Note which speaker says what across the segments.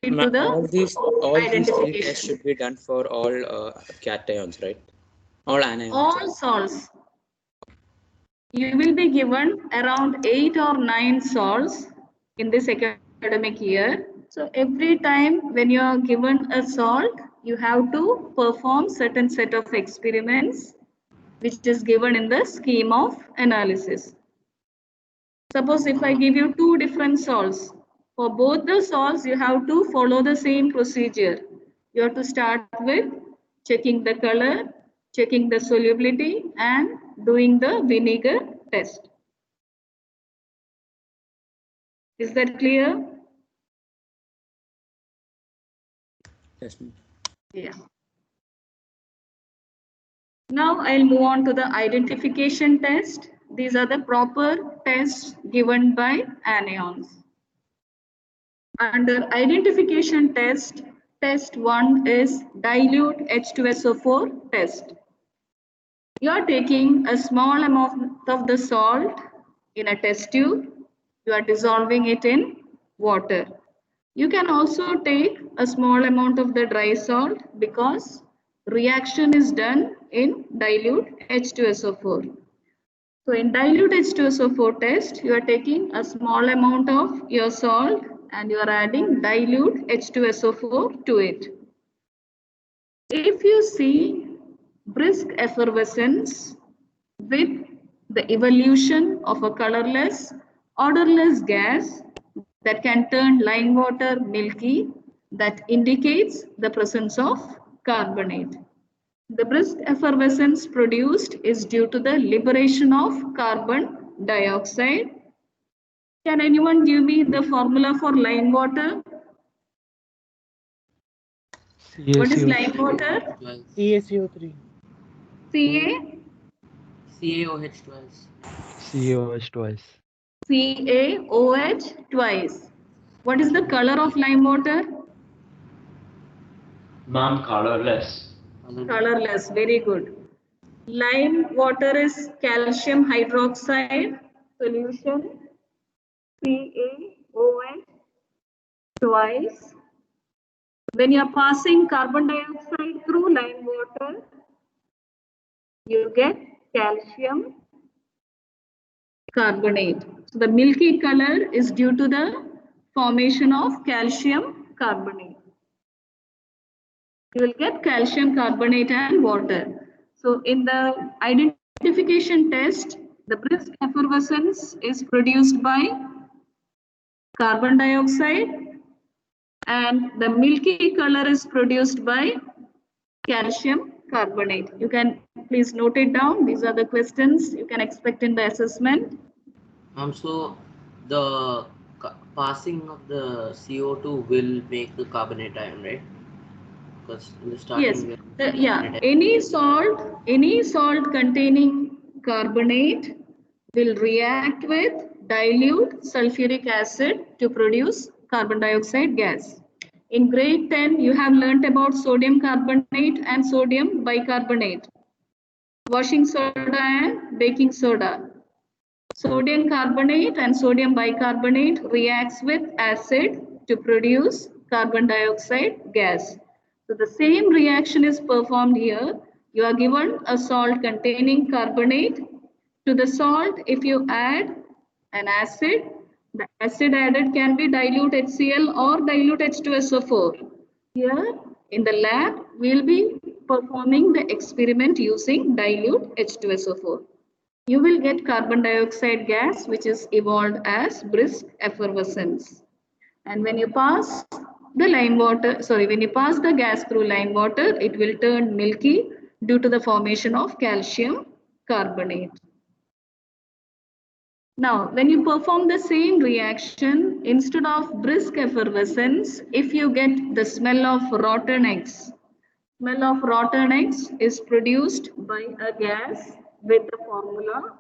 Speaker 1: into the
Speaker 2: all these three tests
Speaker 1: identification.
Speaker 2: should be done for all cations, right? All anions.
Speaker 1: All salts. You will be given around 8 or 9 salts in this academic year. So every time when you are given a salt, you have to perform certain set of experiments which is given in the scheme of analysis. Suppose if I give you two different salts, for both the salts you have to follow the same procedure. You have to start with checking the color, checking the solubility and doing the vinegar test. Is that clear?
Speaker 2: Yes, ma'am.
Speaker 1: Yeah. Now I'll move on to the identification test. These are the proper tests given by anions. Under identification test, test 1 is dilute H2SO4 test. You are taking a small amount of the salt in a test tube. You are dissolving it in water. You can also take a small amount of the dry salt because reaction is done in dilute H2SO4. So in dilute H2SO4 test, you are taking a small amount of your salt and you are adding dilute H2SO4 to it. If you see brisk effervescence with the evolution of a colorless, odorless gas that can turn lime water milky, that indicates the presence of carbonate. The brisk effervescence produced is due to the liberation of carbon dioxide. Can anyone give me the formula for lime water? What is lime water?
Speaker 3: CaCO3.
Speaker 1: Ca
Speaker 4: CaOH twice.
Speaker 3: CaOH twice.
Speaker 1: CaOH twice. What is the color of lime water?
Speaker 5: Ma'am, colorless.
Speaker 1: Colorless, very good. Lime water is calcium hydroxide solution, CaOH twice. When you are passing carbon dioxide through lime water, you get calcium carbonate. So the milky color is due to the formation of calcium carbonate. You will get calcium carbonate and water. So in the identification test, the brisk effervescence is produced by carbon dioxide and the milky color is produced by calcium carbonate. You can please note it down. These are the questions you can expect in the assessment.
Speaker 4: So the passing of the CO2 will make the carbonate ion, right? Because in the
Speaker 1: Yes,
Speaker 4: starting,
Speaker 1: yeah, any salt containing carbonate will react with dilute sulfuric acid to produce carbon dioxide gas. In grade 10, you have learnt about sodium carbonate and sodium bicarbonate, washing soda and baking soda. Sodium carbonate and sodium bicarbonate reacts with acid to produce carbon dioxide gas. So the same reaction is performed here. You are given a salt containing carbonate. To the salt, if you add an acid, the acid added can be dilute HCl or dilute H2SO4. Here in the lab, we will be performing the experiment using dilute H2SO4. You will get carbon dioxide gas which is evolved as brisk effervescence. And when you pass when you pass the gas through lime water, it will turn milky due to the formation of calcium carbonate. Now, when you perform the same reaction, instead of brisk effervescence, if you get the smell of rotten eggs, smell of rotten eggs is produced by a gas with the formula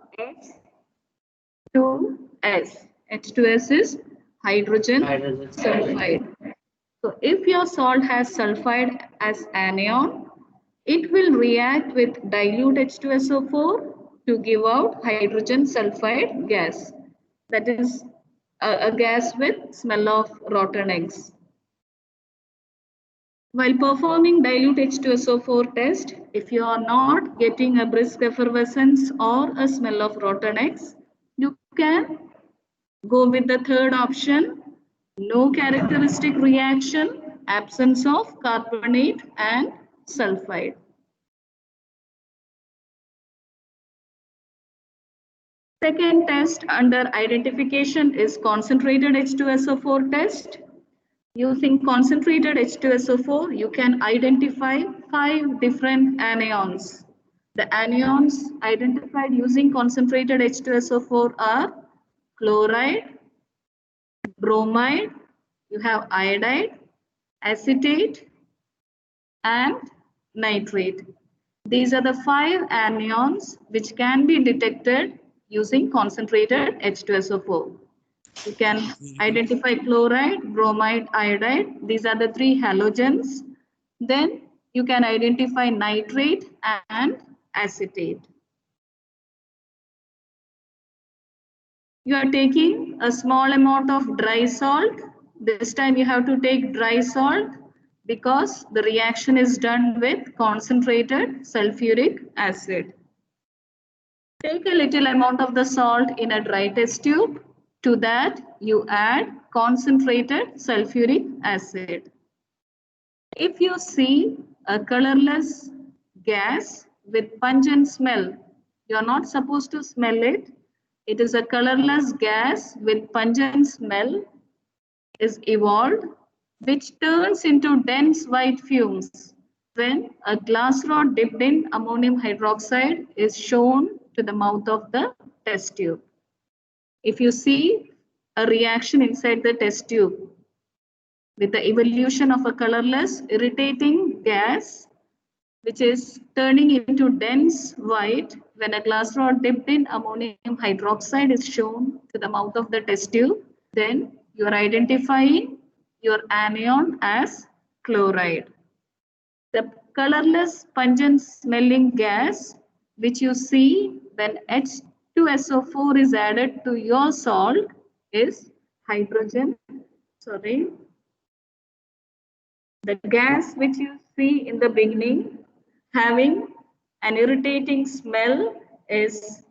Speaker 1: H2S. H2S is hydrogen sulfide. So if your salt has sulfide as anion, it will react with dilute H2SO4 to give out hydrogen sulfide gas. That is a gas with smell of rotten eggs. While performing dilute H2SO4 test, if you are not getting a brisk effervescence or a smell of rotten eggs, you can go with the third option, no characteristic reaction, absence of carbonate and sulfide. Second test under identification is concentrated H2SO4 test. Using concentrated H2SO4, you can identify 5 different anions. The anions identified using concentrated H2SO4 are chloride, bromide, you have iodide, acetate, and nitrate. These are the 5 anions which can be detected using concentrated H2SO4. You can identify chloride, bromide, iodide. These are the 3 halogens. Then you can identify nitrate and acetate. You are taking a small amount of dry salt. This time you have to take dry salt because the reaction is done with concentrated sulfuric acid. Take a little amount of the salt in a dry test tube. To that, you add concentrated sulfuric acid. If you see a colorless gas with pungent smell, you are not supposed to smell it. It is a colorless gas with pungent smell is evolved, which turns into dense white fumes when a glass rod dipped in ammonium hydroxide is shown to the mouth of the test tube. If you see a reaction inside the test tube with the evolution of a colorless irritating gas, which is turning into dense white when a glass rod dipped in ammonium hydroxide is shown to the mouth of the test tube, then you are identifying your anion as chloride. The colorless pungent smelling gas which you see when H2SO4 is added to your salt is hydrogen. Sorry. The gas which you see in the beginning having an irritating smell is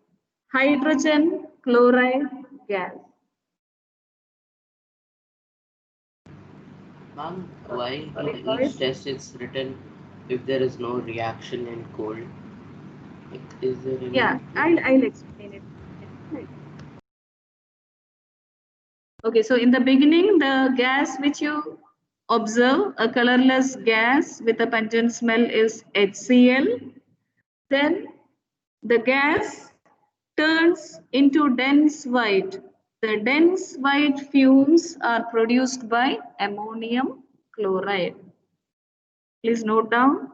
Speaker 1: hydrogen chloride gas.
Speaker 4: Ma'am, why in each test it's written if there is no reaction in cold? Like, is there any?
Speaker 1: Yeah, I'll explain it. Okay, so in the beginning, the gas which you observe, a colorless gas with a pungent smell is HCl. Then the gas turns into dense white. The dense white fumes are produced by ammonium chloride. Please note down.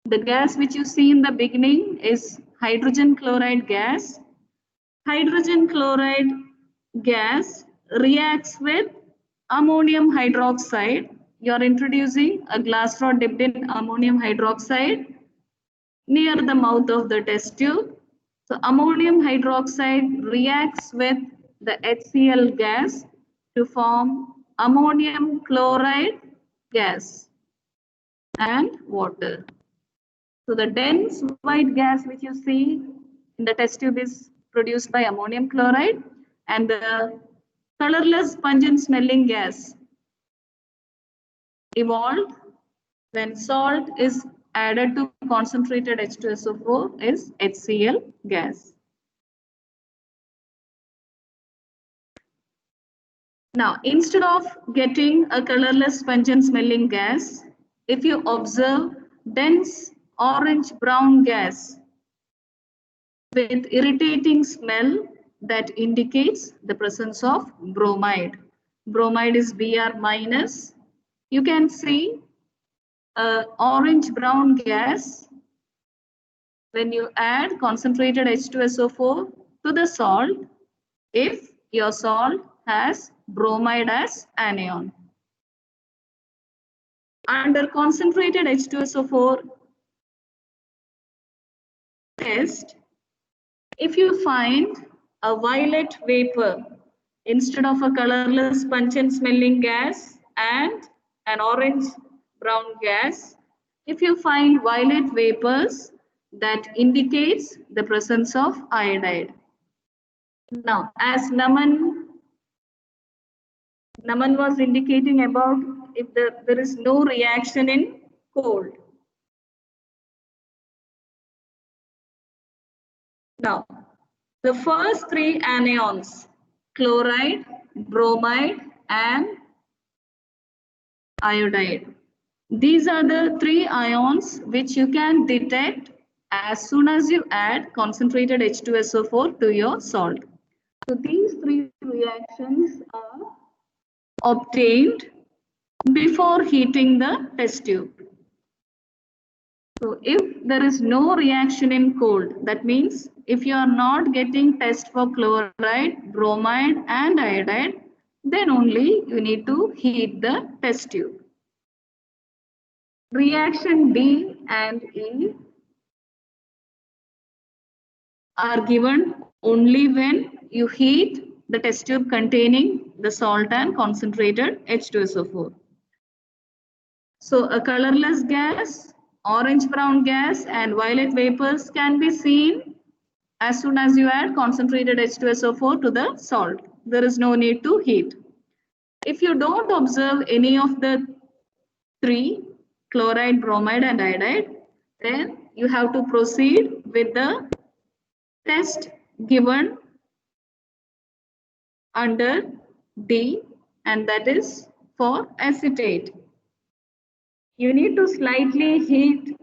Speaker 1: The gas which you see in the beginning is hydrogen chloride gas. Hydrogen chloride gas reacts with ammonium hydroxide. You are introducing a glass rod dipped in ammonium hydroxide near the mouth of the test tube. So ammonium hydroxide reacts with the HCl gas to form ammonium chloride gas and water. So the dense white gas which you see in the test tube is produced by ammonium chloride, and the colorless pungent smelling gas evolved when salt is added to concentrated H2SO4 is HCl gas. Now, instead of getting a colorless pungent smelling gas, if you observe dense orange brown gas with irritating smell, that indicates the presence of bromide. Bromide is Br minus. You can see orange brown gas when you add concentrated H2SO4 to the salt if your salt has bromide as anion. Under concentrated H2SO4 test, if you find a violet vapor instead of a colorless pungent smelling gas and an orange brown gas. If you find violet vapors, that indicates the presence of iodide. Now, as Naman was indicating about if there is no reaction in cold. Now, the first three anions, chloride, bromide, and iodide. These are the three ions which you can detect as soon as you add concentrated H2SO4 to your salt. So these three reactions are obtained before heating the test tube. So if there is no reaction in cold, that means if you are not getting test for chloride, bromide and iodide, then only you need to heat the test tube. Reaction D and E are given only when you heat the test tube containing the salt and concentrated H2SO4. So a colorless gas, orange brown gas and violet vapors can be seen as soon as you add concentrated H2SO4 to the salt. There is no need to heat. If you don't observe any of the three, chloride, bromide and iodide, then you have to proceed with the test given under D, and that is for acetate. You need to slightly heat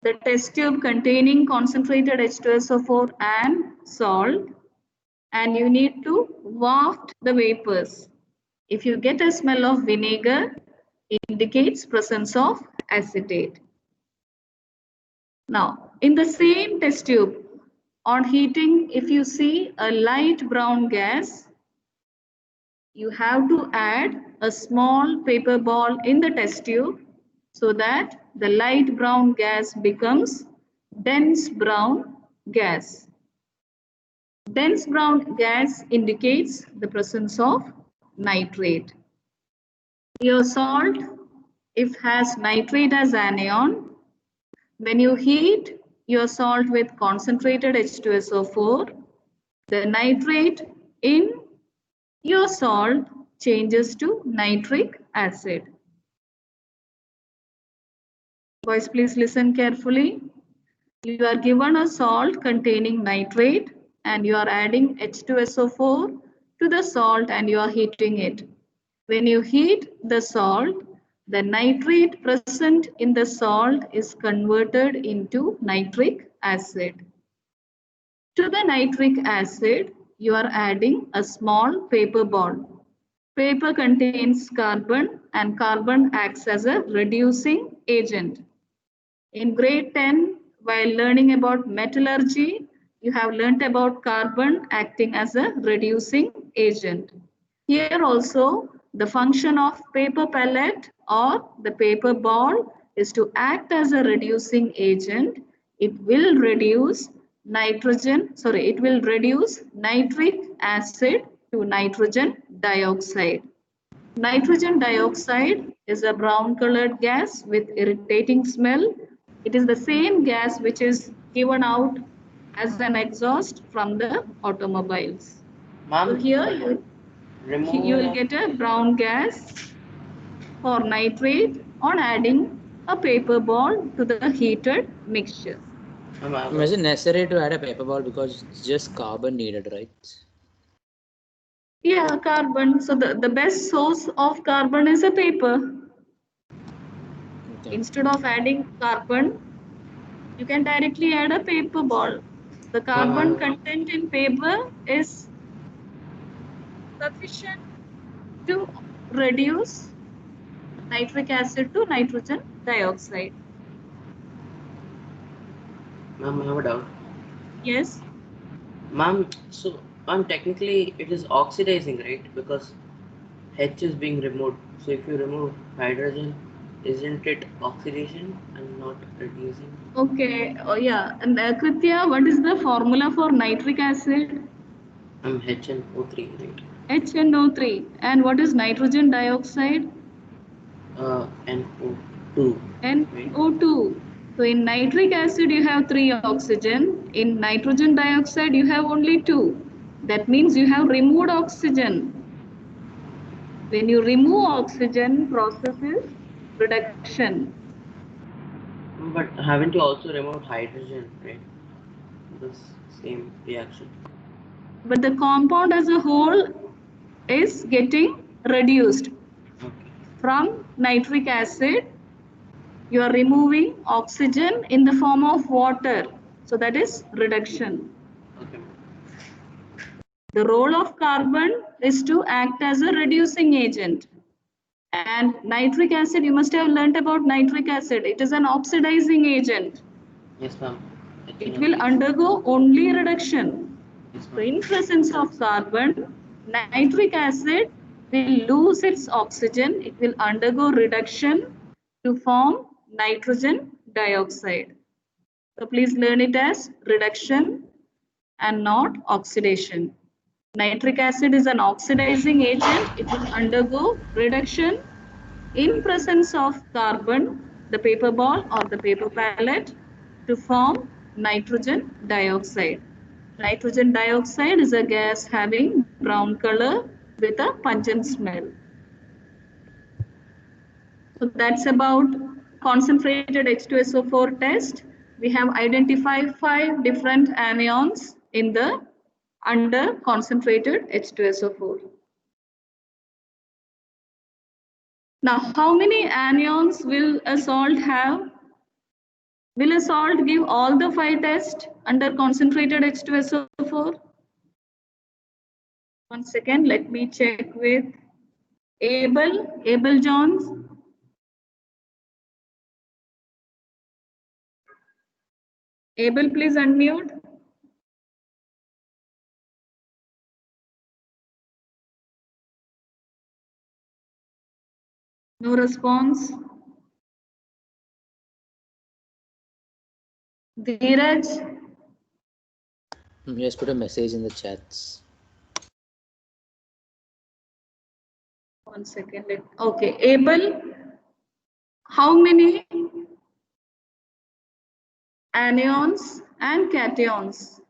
Speaker 1: the test tube containing concentrated H2SO4 and salt, and you need to waft the vapors. If you get a smell of vinegar, it indicates presence of acetate. Now, in the same test tube, on heating, if you see a light brown gas, you have to add a small paper ball in the test tube so that the light brown gas becomes dense brown gas. Dense brown gas indicates the presence of nitrate. Your salt, if has nitrate as anion, when you heat your salt with concentrated H2SO4, the nitrate in your salt changes to nitric acid. Boys, please listen carefully. You are given a salt containing nitrate and you are adding H2SO4 to the salt and you are heating it. When you heat the salt, the nitrate present in the salt is converted into nitric acid. To the nitric acid, you are adding a small paper ball. Paper contains carbon and carbon acts as a reducing agent. In grade 10, while learning about metallurgy, you have learnt about carbon acting as a reducing agent. Here also, the function of paper pellet or the paper ball is to act as a reducing agent. It will reduce nitric acid to nitrogen dioxide. Nitrogen dioxide is a brown colored gas with irritating smell. It is the same gas which is given out as an exhaust from the automobiles. So here you will get a brown gas for nitrate on adding a paper ball to the heated mixture.
Speaker 2: Is it necessary to add a paper ball because it's just carbon needed, right?
Speaker 1: Yeah, carbon. So the best source of carbon is a paper.
Speaker 2: Okay.
Speaker 1: Instead of adding carbon, you can directly add a paper ball. The carbon content in paper is sufficient to reduce nitric acid to nitrogen dioxide.
Speaker 4: Ma'am, I have a doubt.
Speaker 1: Yes.
Speaker 4: Ma'am, so technically it is oxidizing, right? Because H is being removed. So if you remove hydrogen, isn't it oxidation and not reducing?
Speaker 1: Okay. Oh yeah. And Kritya, what is the formula for nitric acid?
Speaker 4: HNO3, right?
Speaker 1: HNO3. And what is nitrogen dioxide?
Speaker 4: NO2.
Speaker 1: NO2. So in nitric acid you have 3 oxygen. In nitrogen dioxide you have only 2. That means you have removed oxygen. When you remove oxygen, process is reduction.
Speaker 4: But haven't you also removed hydrogen, right? This same reaction.
Speaker 1: But the compound as a whole is getting reduced.
Speaker 4: Okay.
Speaker 1: From nitric acid, you are removing oxygen in the form of water. So that is reduction.
Speaker 4: Okay.
Speaker 1: The role of carbon is to act as a reducing agent. And nitric acid, you must have learnt about nitric acid. It is an oxidizing agent.
Speaker 4: Yes, ma'am.
Speaker 1: It will undergo only reduction.
Speaker 4: Yes,
Speaker 1: So
Speaker 4: ma'am.
Speaker 1: in presence of carbon, nitric acid will lose its oxygen. It will undergo reduction to form nitrogen dioxide. So please learn it as reduction and not oxidation. Nitric acid is an oxidizing agent. It will undergo reduction in presence of carbon, the paper ball or the paper pallet, to form nitrogen dioxide. Nitrogen dioxide is a gas having brown color with a pungent smell. So that's about concentrated H2SO4 test. We have identified 5 different anions in the under concentrated H2SO4. Now, how many anions will a salt have? Will a salt give all the 5 tests under concentrated H2SO4? One second, let me check with Abel Johns. Abel, please unmute. No response. Dheeraj,
Speaker 2: Just put a message in the chats.
Speaker 1: one second. Okay, Abel, how many anions and cations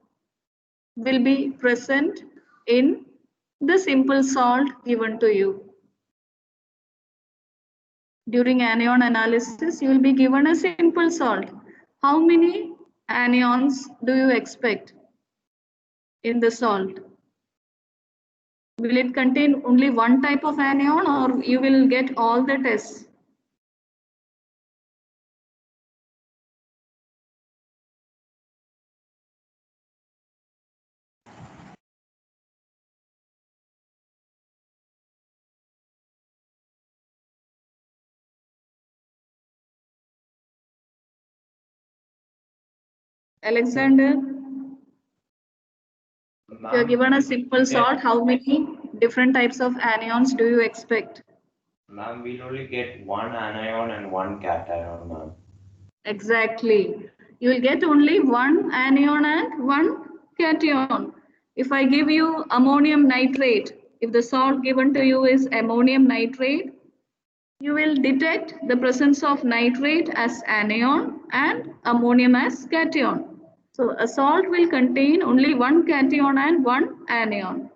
Speaker 1: will be present in the simple salt given to you? During anion analysis, you will be given a simple salt. How many anions do you expect in the salt? Will it contain only one type of anion or you will get all the tests? Alexander, if you are given a simple salt, how many different types of anions do you expect?
Speaker 5: Ma'am, we'll only get one anion and one cation, ma'am.
Speaker 1: Exactly. You will get only one anion and one cation. If I give you ammonium nitrate, if the salt given to you is ammonium nitrate, you will detect the presence of nitrate as anion and ammonium as cation. So a salt will contain only one cation and one anion.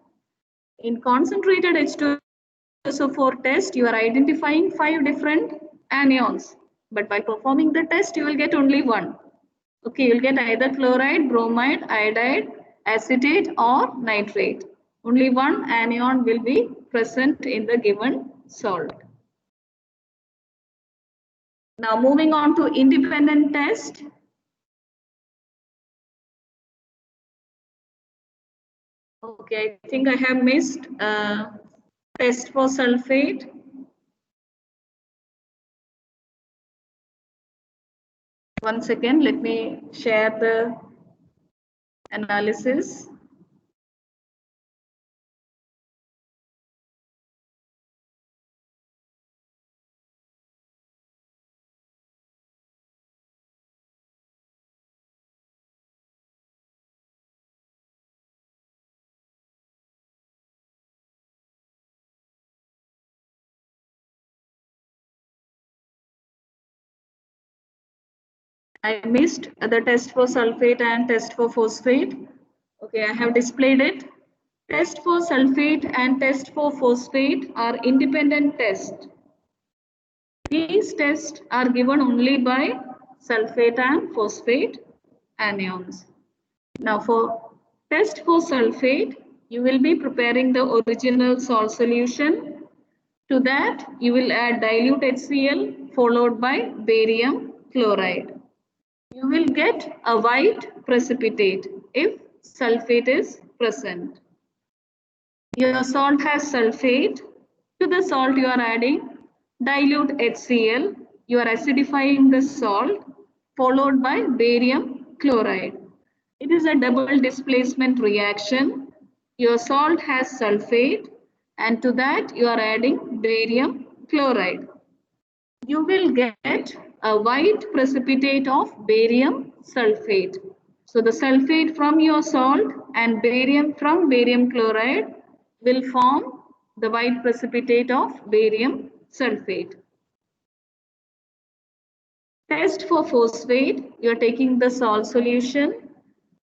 Speaker 1: In concentrated H2SO4 test, you are identifying 5 different anions. But by performing the test, you will get only one. Okay, you'll get either chloride, bromide, iodide, acetate or nitrate. Only one anion will be present in the given salt. Now moving on to independent test. Okay, I think I have missed test for sulfate. One second, let me share the analysis. I missed the test for sulfate and test for phosphate. Okay, I have displayed it. Test for sulfate and test for phosphate are independent tests. These tests are given only by sulfate and phosphate anions. Now for test for sulfate, you will be preparing the original salt solution. To that, you will add dilute HCl followed by barium chloride. You will get a white precipitate if sulfate is present. Your salt has sulfate. To the salt you are adding dilute HCl. You are acidifying the salt followed by barium chloride. It is a double displacement reaction. Your salt has sulfate and to that you are adding barium chloride. You will get a white precipitate of barium sulfate. So the sulfate from your salt and barium from barium chloride will form the white precipitate of barium sulfate. Test for phosphate, you are taking the salt solution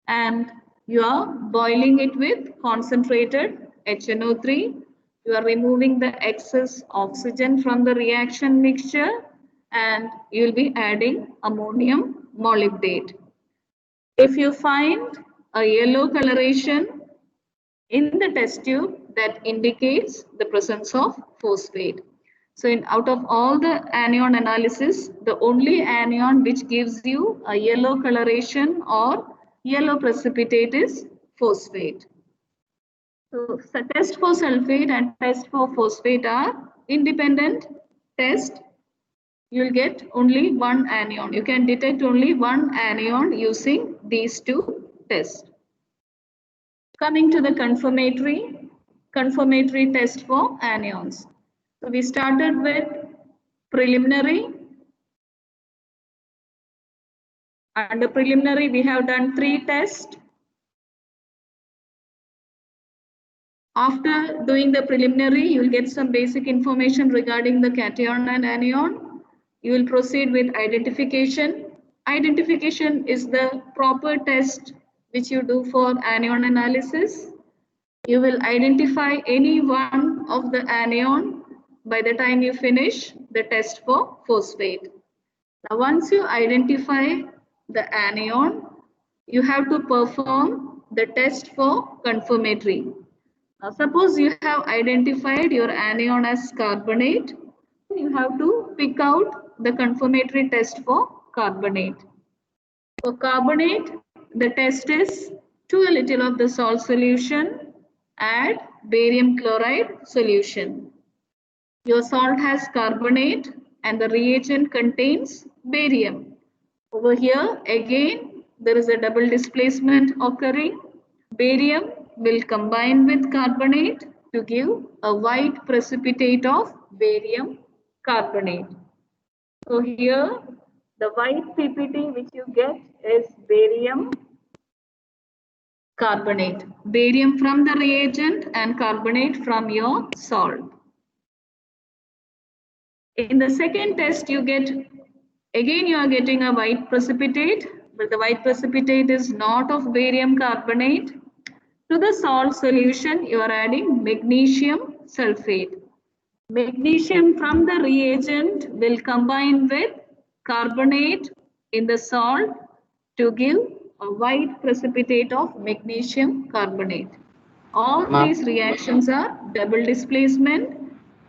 Speaker 1: and you are boiling it with concentrated HNO3. You are removing the excess oxygen from the reaction mixture and you will be adding ammonium molybdate. If you find a yellow coloration in the test tube, that indicates the presence of phosphate. So out of all the anion analysis, the only anion which gives you a yellow coloration or yellow precipitate is phosphate. So test for sulfate and test for phosphate are independent tests. You will get only one anion. You can detect only one anion using these two tests. Coming to the confirmatory test for anions. So we started with preliminary. Under preliminary, we have done 3 tests. After doing the preliminary, you will get some basic information regarding the cation and anion. You will proceed with identification. Identification is the proper test which you do for anion analysis. You will identify any one of the anion by the time you finish the test for phosphate. Now, once you identify the anion, you have to perform the test for confirmatory. Now, suppose you have identified your anion as carbonate, you have to pick out the confirmatory test for carbonate. For carbonate, the test is to a little of the salt solution, add barium chloride solution. Your salt has carbonate and the reagent contains barium. Over here, again, there is a double displacement occurring. Barium will combine with carbonate to give a white precipitate of barium carbonate. So here, the white PPT which you get is barium carbonate. Barium from the reagent and carbonate from your salt. In the second test, you get, again you are getting a white precipitate, but the white precipitate is not of barium carbonate. To the salt solution, you are adding magnesium sulfate. Magnesium from the reagent will combine with carbonate in the salt to give a white precipitate of magnesium carbonate. All these reactions are double displacement.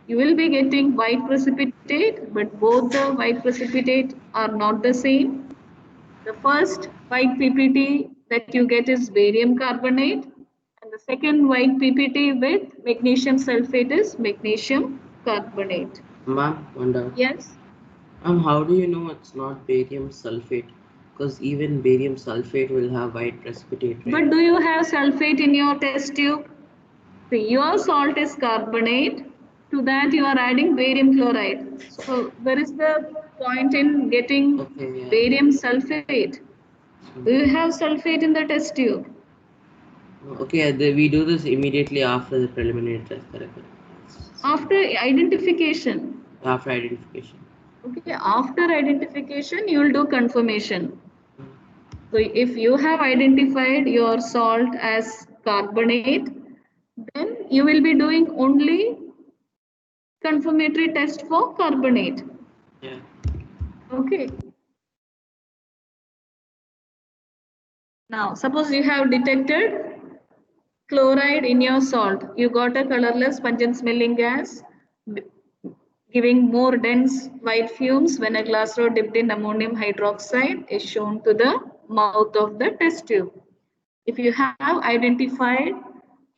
Speaker 1: You will be getting white precipitate, but both the white precipitate are not the same. The first white PPT that you get is barium carbonate, and the second white PPT with magnesium sulfate is magnesium carbonate.
Speaker 4: Ma'am, wonder.
Speaker 1: Yes.
Speaker 4: How do you know it's not barium sulfate? Because even barium sulfate will have white precipitate, right?
Speaker 1: But do you have sulfate in your test tube? See, your salt is carbonate. To that you are adding barium chloride. So where is the point in getting barium sulfate? Do you have sulfate in the test tube?
Speaker 4: Okay, we do this immediately after the preliminary test, correct?
Speaker 1: After identification.
Speaker 4: After identification.
Speaker 1: Okay, after identification, you will do confirmation. So if you have identified your salt as carbonate, then you will be doing only confirmatory test for carbonate.
Speaker 4: Yeah.
Speaker 1: Okay. Now, suppose you have detected chloride in your salt. You got a colorless pungent smelling gas giving more dense white fumes when a glass rod dipped in ammonium hydroxide is shown to the mouth of the test tube. If you have identified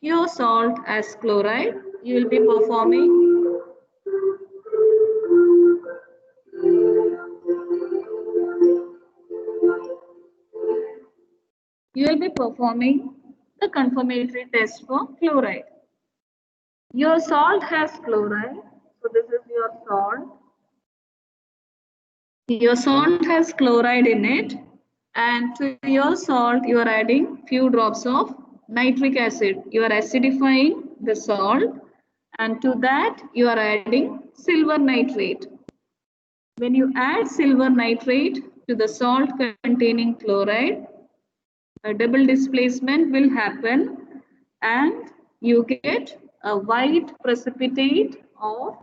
Speaker 1: your salt as chloride, you will be performing the confirmatory test for chloride. Your salt has chloride, so this is your salt. Your salt has chloride in it, and to your salt you are adding few drops of nitric acid. You are acidifying the salt, and to that you are adding silver nitrate. When you add silver nitrate to the salt containing chloride, a double displacement will happen and you get a white precipitate of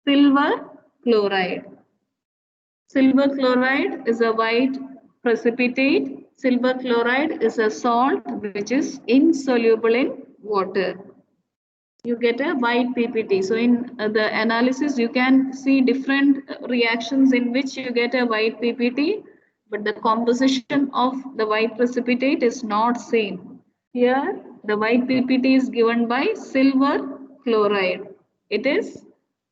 Speaker 1: silver chloride. Silver chloride is a white precipitate. Silver chloride is a salt which is insoluble in water. You get a white PPT. So in the analysis, you can see different reactions in which you get a white PPT, but the composition of the white precipitate is not same. Here, the white PPT is given by silver chloride. It is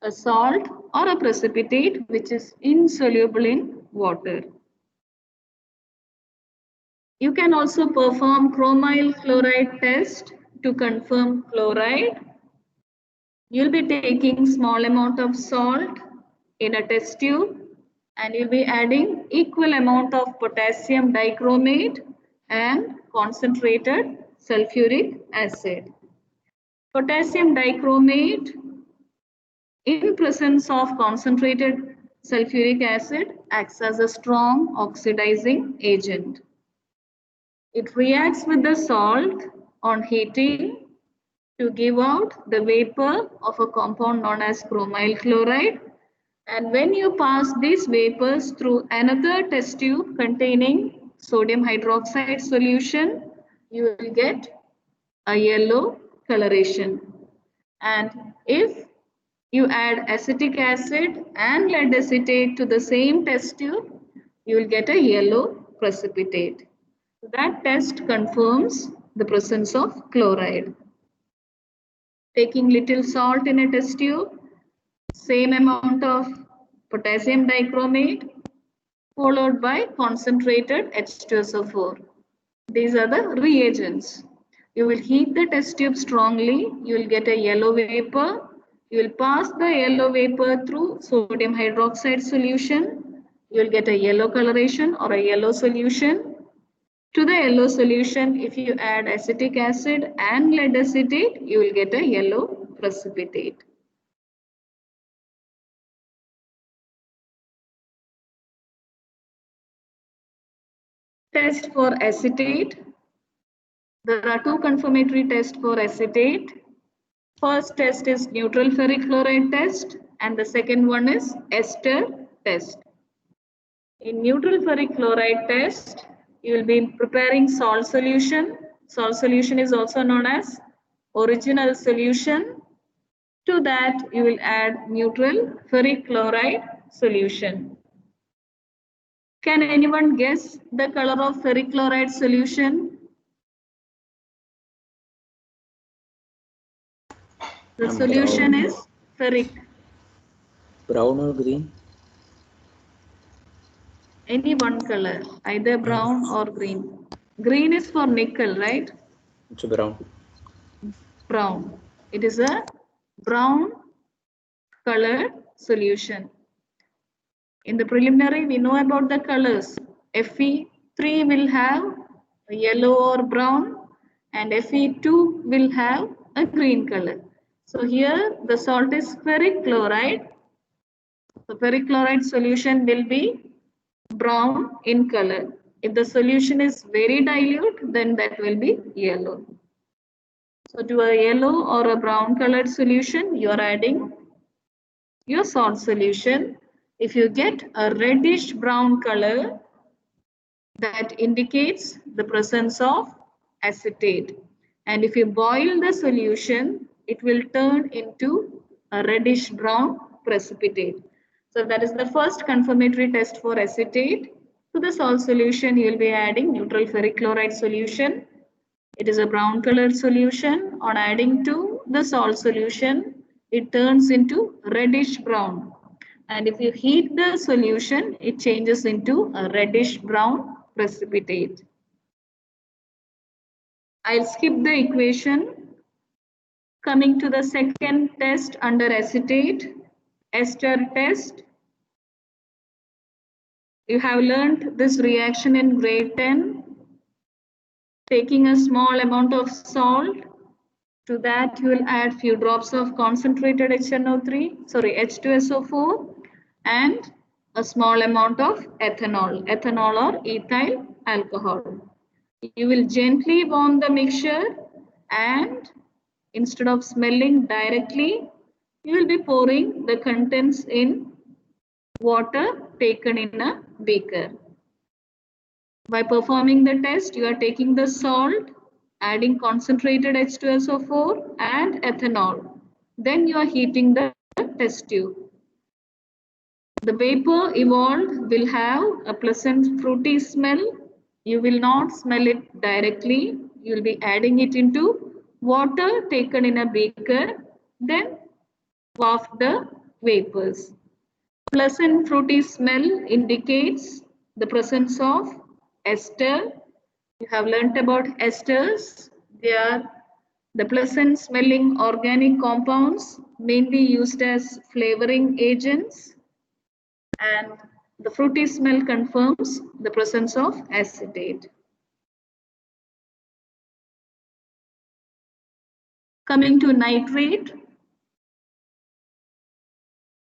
Speaker 1: a salt or a precipitate which is insoluble in water. You can also perform chromyl chloride test to confirm chloride. You'll be taking small amount of salt in a test tube and you'll be adding equal amount of potassium dichromate and concentrated sulfuric acid. Potassium dichromate in presence of concentrated sulfuric acid acts as a strong oxidizing agent. It reacts with the salt on heating to give out the vapor of a compound known as chromyl chloride. And when you pass these vapors through another test tube containing sodium hydroxide solution, you will get a yellow coloration. And if you add acetic acid and lead acetate to the same test tube, you will get a yellow precipitate. That test confirms the presence of chloride. Taking little salt in a test tube, same amount of potassium dichromate followed by concentrated H2SO4. These are the reagents. You will heat the test tube strongly, you will get a yellow vapor. You will pass the yellow vapor through sodium hydroxide solution. You will get a yellow coloration or a yellow solution. To the yellow solution, if you add acetic acid and lead acetate, you will get a yellow precipitate. Test for acetate. There are two confirmatory tests for acetate. First test is neutral ferric chloride test and the second one is ester test. In neutral ferric chloride test, you will be preparing salt solution. Salt solution is also known as original solution. To that, you will add neutral ferric chloride solution. Can anyone guess the color of ferric chloride solution? The solution is ferric.
Speaker 2: Brown or green?
Speaker 1: Any one color, either brown or green. Green is for nickel, right?
Speaker 2: It's brown.
Speaker 1: Brown. It is a brown colored solution. In the preliminary, we know about the colors. Fe3 will have a yellow or brown and Fe2 will have a green color. So here the salt is ferric chloride. The perchloride solution will be brown in color. If the solution is very dilute, then that will be yellow. So to a yellow or a brown colored solution, you are adding your salt solution. If you get a reddish brown color, that indicates the presence of acetate. And if you boil the solution, it will turn into a reddish brown precipitate. So that is the first confirmatory test for acetate. To the salt solution, you will be adding neutral ferric chloride solution. It is a brown colored solution. On adding to the salt solution, it turns into reddish brown. And if you heat the solution, it changes into a reddish brown precipitate. I'll skip the equation. Coming to the second test under acetate, ester test. You have learned this reaction in grade 10. Taking a small amount of salt, to that you will add few drops of concentrated H2SO4 and a small amount of ethanol or ethyl alcohol. You will gently warm the mixture, and instead of smelling directly, you will be pouring the contents in water taken in a beaker. By performing the test, you are taking the salt, adding concentrated H2SO4 and ethanol. Then you are heating the test tube. The vapor evolved will have a pleasant fruity smell. You will not smell it directly. You will be adding it into water taken in a beaker, then waft the vapors. Pleasant fruity smell indicates the presence of ester. You have learnt about esters. They are the pleasant smelling organic compounds mainly used as flavoring agents, and the fruity smell confirms the presence of acetate. Coming to nitrate,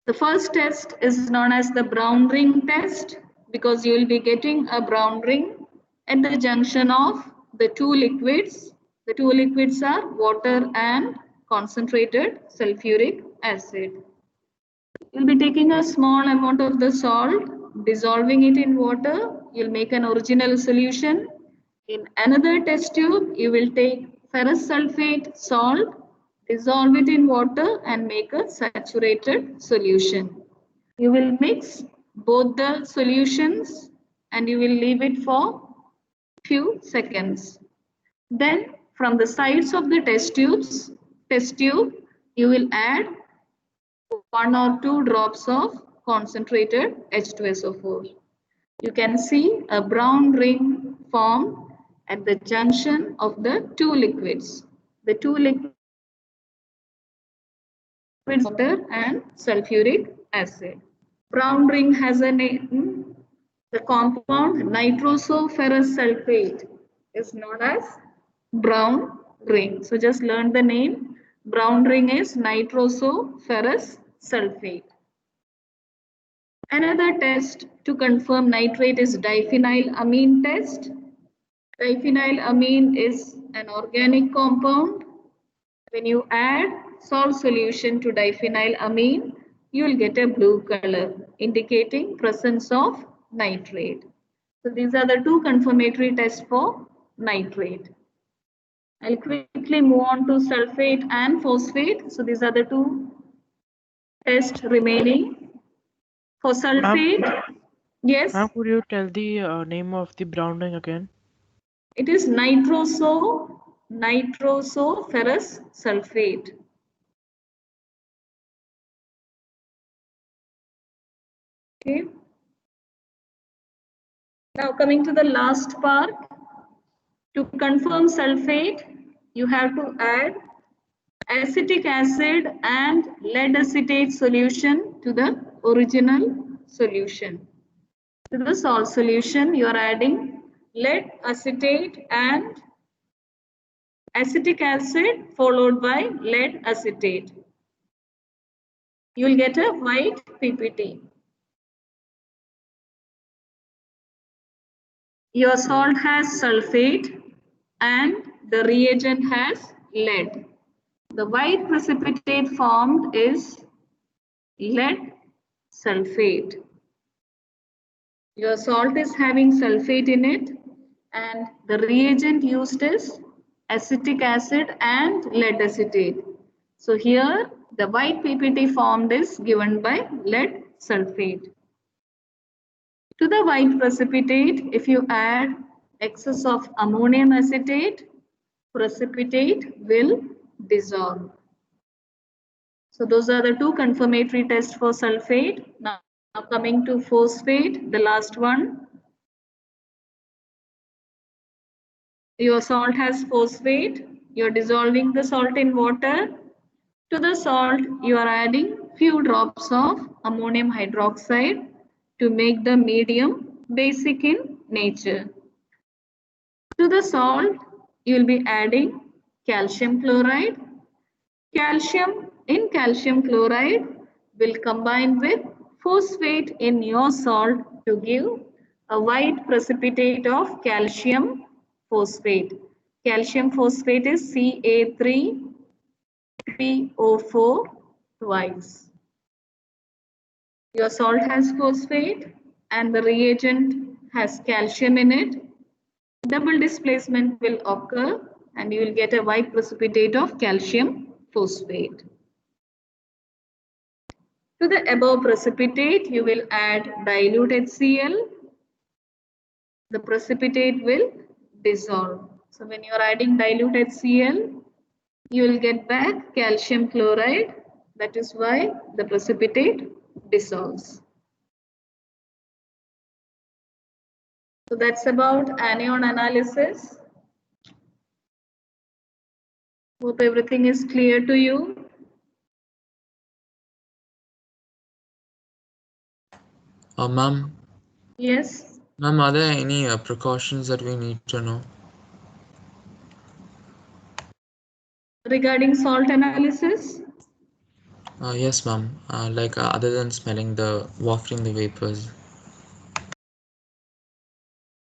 Speaker 1: the first test is known as the brown ring test because you will be getting a brown ring at the junction of the two liquids. The two liquids are water and concentrated sulfuric acid. You'll be taking a small amount of the salt, dissolving it in water. You'll make an original solution. In another test tube, you will take ferrous sulfate salt, dissolve it in water and make a saturated solution. You will mix both the solutions and you will leave it for few seconds. Then from the sides of the test tube, you will add 1 or 2 drops of concentrated H2SO4. You can see a brown ring form at the junction of the two liquids. The two liquids, water and sulfuric acid. Brown ring has a name. The compound nitrosoferrous sulfate is known as brown ring. So just learn the name. Brown ring is nitrosoferrous sulfate. Another test to confirm nitrate is diphenylamine test. Diphenylamine is an organic compound. When you add salt solution to diphenylamine, you will get a blue color indicating presence of nitrate. So these are the two confirmatory tests for nitrate. I'll quickly move on to sulfate and phosphate. So these are the two tests remaining. For sulfate, yes,
Speaker 3: Ma'am, could you tell the name of the brown ring again?
Speaker 1: it is nitrosoferrous sulfate. Okay. Now coming to the last part. To confirm sulfate, you have to add acetic acid and lead acetate solution to the original solution. To the salt solution, you are adding lead acetate and acetic acid followed by lead acetate. You will get a white PPT. Your salt has sulfate and the reagent has lead. The white precipitate formed is lead sulfate. Your salt is having sulfate in it and the reagent used is acetic acid and lead acetate. So here the white PPT formed is given by lead sulfate. To the white precipitate, if you add excess of ammonium acetate, precipitate will dissolve. So those are the two confirmatory tests for sulfate. Now coming to phosphate, the last one. Your salt has phosphate. You're dissolving the salt in water. To the salt, you are adding few drops of ammonium hydroxide to make the medium basic in nature. To the salt, you will be adding calcium chloride. Calcium in calcium chloride will combine with phosphate in your salt to give a white precipitate of calcium phosphate. Calcium phosphate is Ca3PO4 twice. Your salt has phosphate and the reagent has calcium in it. Double displacement will occur and you will get a white precipitate of calcium phosphate. To the above precipitate, you will add dilute HCl. The precipitate will dissolve. So when you are adding dilute HCl, you will get back calcium chloride. That is why the precipitate dissolves. So that's about anion analysis. Hope everything is clear to you.
Speaker 6: Ma'am,
Speaker 1: Yes.
Speaker 6: ma'am, are there any precautions that we need to know?
Speaker 1: Regarding salt analysis?
Speaker 6: Yes, ma'am. Like other than smelling the wafting the vapors.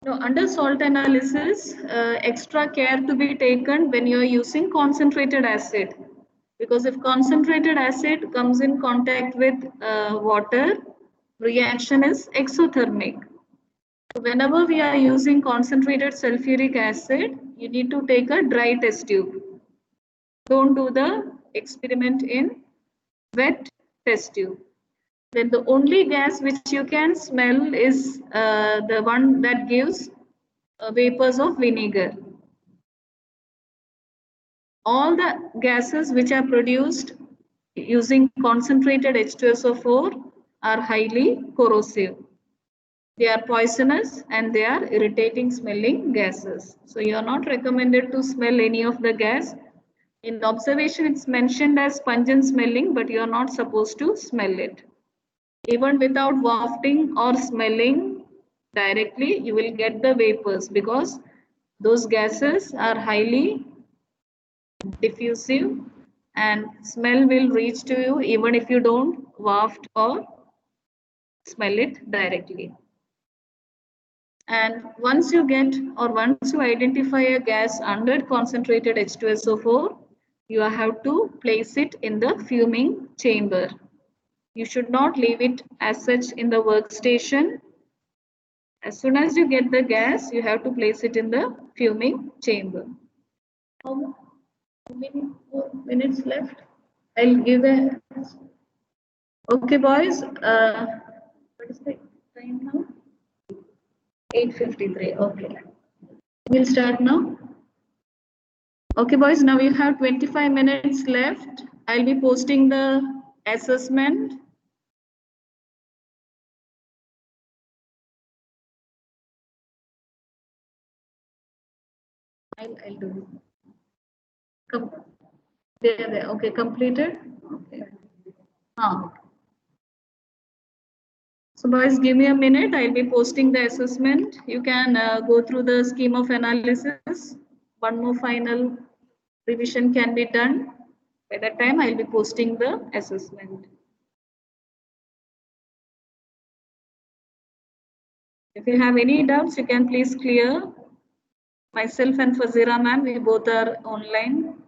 Speaker 1: No, under salt analysis, extra care to be taken when you are using concentrated acid. Because if concentrated acid comes in contact with water, reaction is exothermic. So whenever we are using concentrated sulfuric acid, you need to take a dry test tube. Don't do the experiment in wet test tube. Then the only gas which you can smell is the one that gives vapors of vinegar. All the gases which are produced using concentrated H2SO4 are highly corrosive. They are poisonous and they are irritating smelling gases. So you are not recommended to smell any of the gas. In observation, it's mentioned as pungent smelling, but you are not supposed to smell it. Even without wafting or smelling directly, you will get the vapors because those gases are highly diffusive and smell will reach to you even if you don't waft or smell it directly. And once you get or once you identify a gas under concentrated H2SO4, you have to place it in the fuming chamber. You should not leave it as such in the workstation. As soon as you get the gas, you have to place it in the fuming chamber. How many more minutes left? I'll give a. Okay, boys. What is the time now? 8:53. Okay. We'll start now. Okay, boys. Now you have 25 minutes left. I'll be posting the assessment. I'll do it. There. Okay, completed. Okay. Okay. So boys, give me a minute. I'll be posting the assessment. You can go through the scheme of analysis. One more final revision can be done. By that time, I'll be posting the assessment. If you have any doubts, you can please clear. Myself and Fazira ma'am, we both are online.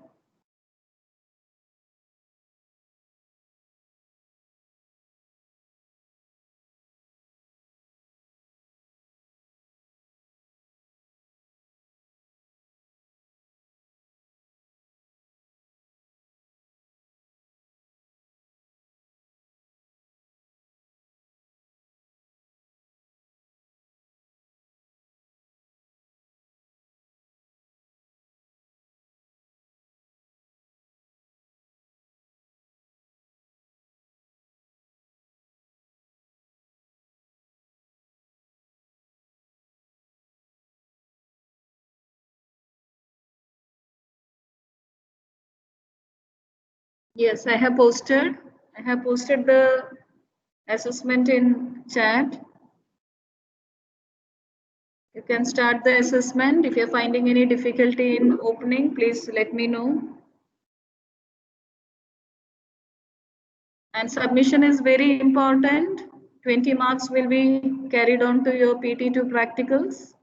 Speaker 1: Yes, I have posted. I have posted the assessment in chat. You can start the assessment. If you're finding any difficulty in opening, please let me know. And submission is very important. 20 marks will be carried on to your PT2 practicals.